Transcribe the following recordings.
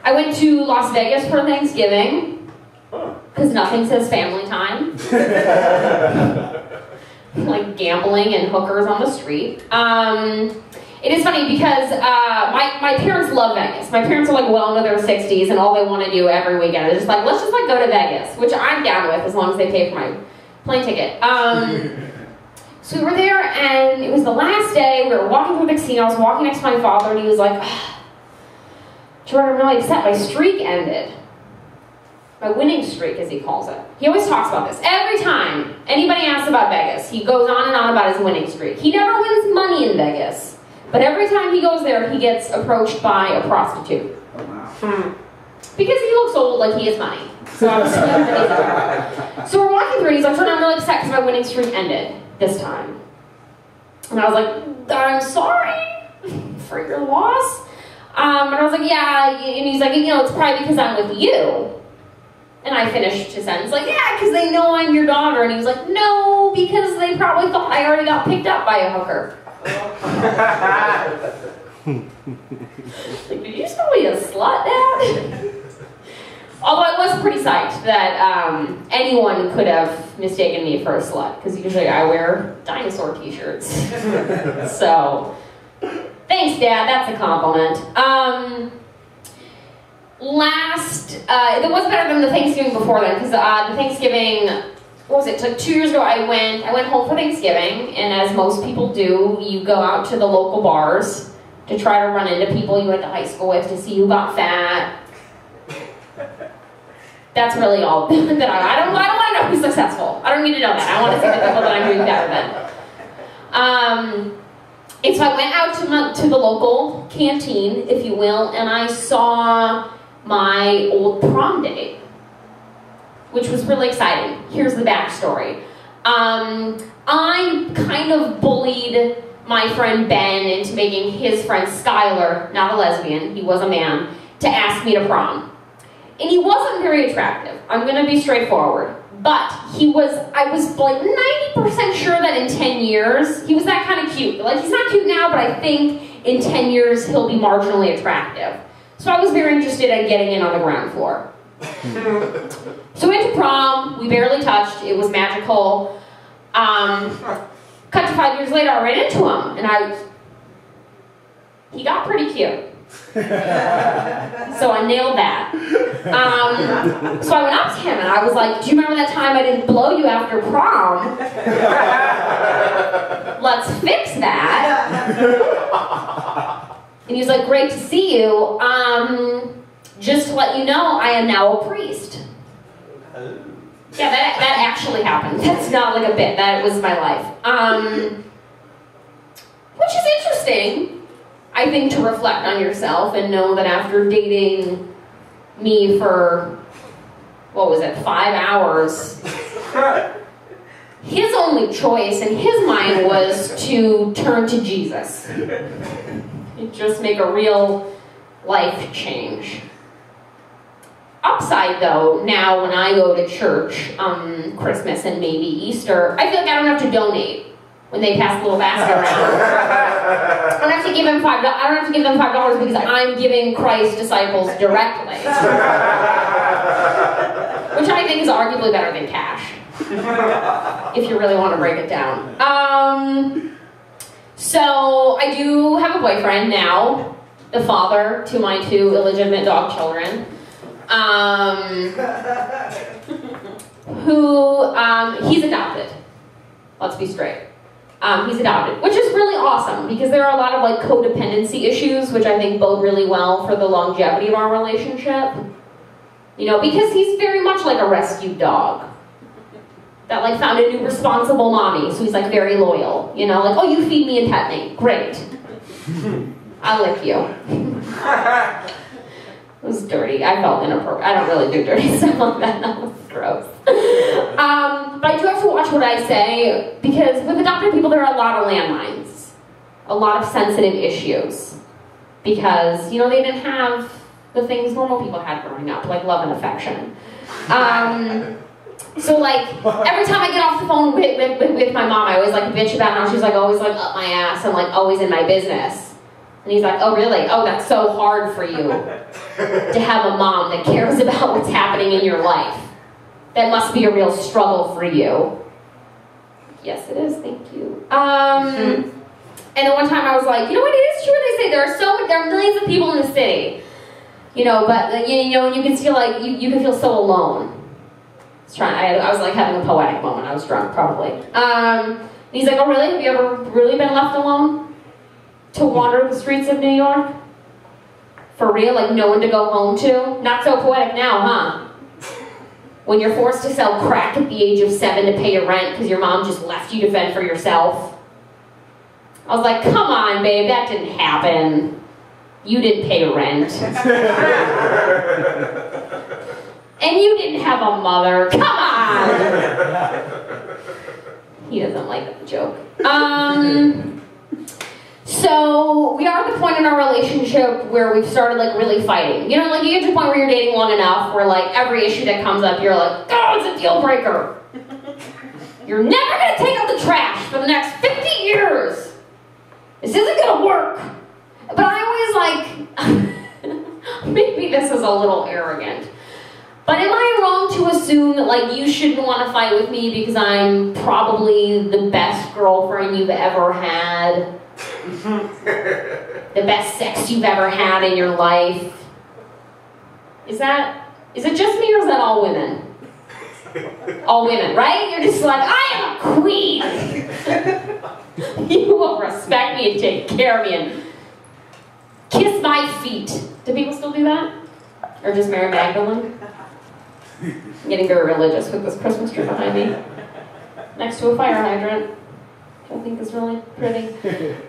I went to Las Vegas for Thanksgiving, because nothing says family time. Like gambling and hookers on the street. It is funny because my parents love Vegas. My parents are like well into their 60s, and all they want to do every weekend is just like, let's just like go to Vegas, which I'm down with as long as they pay for my plane ticket. So we were there, and it was the last day. We were walking through the casino. I was walking next to my father, and he was like, Jordan, I'm really upset. My streak ended. My winning streak, as he calls it. He always talks about this. Every time anybody asks about Vegas, he goes on and on about his winning streak. He never wins money in Vegas. But every time he goes there, he gets approached by a prostitute. Oh, wow. Because he looks old like he has money. So we're walking through, and he's like, Jordan, I'm really upset because my winning streak ended this time. And I was like, I'm sorry for your loss. And I was like, yeah. And he's like, it's probably because I'm with you. And I finished his sentence like, yeah, because they know I'm your daughter. And he was like, no, because they probably thought I already got picked up by a hooker. Like, did you just call me a slut, Dad? Although I was pretty psyched that anyone could have mistaken me for a slut, because usually I wear dinosaur t-shirts. So, thanks, Dad, that's a compliment. It was better than the Thanksgiving before then, because the Thanksgiving, what was it, like 2 years ago I went home for Thanksgiving, and as most people do, you go out to the local bars to try to run into people you went to high school with to see who got fat. That's really all that I don't want to know who's successful. I don't need to know that. I want to see the people that I'm doing better than. And so I went out to the local canteen, if you will, and I saw my old prom date, which was really exciting. Here's the backstory. I kind of bullied my friend Ben into making his friend Skylar, not a lesbian, he was a man, to ask me to prom. And he wasn't very attractive. I'm gonna be straightforward. But I was like 90% sure that in 10 years, he was that kind of cute. Like, he's not cute now, but I think in 10 years, he'll be marginally attractive. So I was very interested in getting in on the ground floor. So we went to prom, we barely touched, it was magical. Cut to 5 years later, I ran into him, and he got pretty cute. So I nailed that. So I went up to him and I was like, do you remember that time I didn't blow you after prom? Let's fix that. And he was like, great to see you. Just to let you know, I am now a priest. Yeah, that actually happened. That's not like a bit. That was my life. Which is interesting, I think, to reflect on yourself and know that after dating me for, 5 hours, his only choice in his mind was to turn to Jesus. Just make a real life change. Upside, though, now when I go to church on Christmas and maybe Easter, I feel like I don't have to donate when they pass the little basket around. I don't have to give them $5. I don't have to give them $5 because I'm giving Christ's disciples directly, which I think is arguably better than cash, if you really want to break it down. So I do have a boyfriend now, the father to my 2 illegitimate dog children. He's adopted. Let's be straight. He's adopted, which is really awesome because there are a lot of like codependency issues, which I think bode really well for the longevity of our relationship. Because he's very much like a rescue dog that like found a new responsible mommy, so he's like very loyal. Like, oh, you feed me and pet me, great. I'll lick you. It was dirty. I felt inappropriate. I don't really do dirty stuff like that. That was gross. But I do have to watch what I say, because with adopted people, there are a lot of landmines. A lot of sensitive issues. Because, they didn't have the things normal people had growing up, like love and affection. So, like, every time I get off the phone with my mom, I always, like, bitch about how she's, like, always, like, up my ass and, like, always in my business. And he's like, oh really? Oh, that's so hard for you to have a mom that cares about what's happening in your life. That must be a real struggle for you. Yes, it is, thank you. And then one time I was like, you know what, it is true they say there are millions of people in the city. You know, but you know, you can feel like you can feel so alone. I was like having a poetic moment. I was drunk, probably. And he's like, oh really? Have you ever really been left alone to wander the streets of New York? For real? Like no one to go home to? Not so poetic now, huh? When you're forced to sell crack at the age of 7 to pay your rent because your mom just left you to fend for yourself. I was like, come on, babe, that didn't happen. You didn't pay rent. And you didn't have a mother. Come on! He doesn't like that joke. So we are at the point in our relationship where we've started like really fighting. You know, like you get to the point where you're dating long enough where like every issue that comes up, you're like, oh, it's a deal breaker. You're never gonna take out the trash for the next 50 years. This isn't gonna work. But I always like, maybe this is a little arrogant. But am I wrong to assume that like you shouldn't want to fight with me because I'm probably the best girlfriend you've ever had? The best sex you've ever had in your life? Is it just me or is that all women? All women, right? You're just like, I am a queen! You will respect me and take care of me and kiss my feet. Do people still do that? Or just Mary Magdalene? I'm getting very religious with this Christmas tree behind me. Next to a fire hydrant. Which I think is really pretty.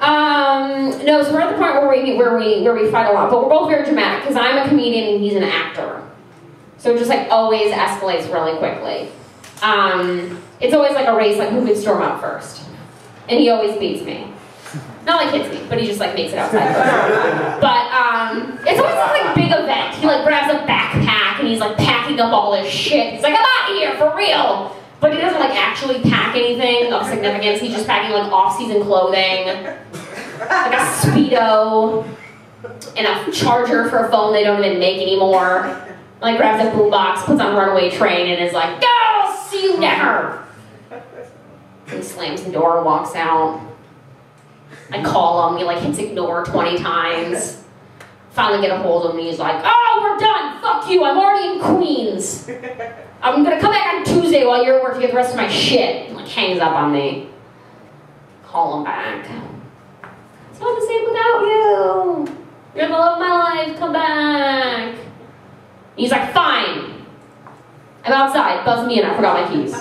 No, so we're at the point where we fight a lot, but we're both very dramatic because I'm a comedian and he's an actor. So it just like always escalates really quickly. It's always like a race, like who can storm out first. And he always beats me. Not like hits me, but he just like makes it outside. But it's always this like big event. He like grabs a backpack and he's like packing up all this shit. He's like, I'm out of here for real. But he doesn't like actually pack anything of significance. He's just packing like off-season clothing, like a Speedo, and a charger for a phone they don't even make anymore. Like grabs a boombox, puts on Runaway Train, and is like, "Go, see you never." And he slams the door and walks out. I call him, he like hits ignore 20 times. Finally get a hold of him, and he's like, oh, we're done, fuck you, I'm already in Queens. I'm gonna come back on Tuesday while you're at work to get the rest of my shit. And like hangs up on me. Call him back. It's not the same without you. You're the love of my life, come back. And he's like, fine. I'm outside, buzz me in, I forgot my keys.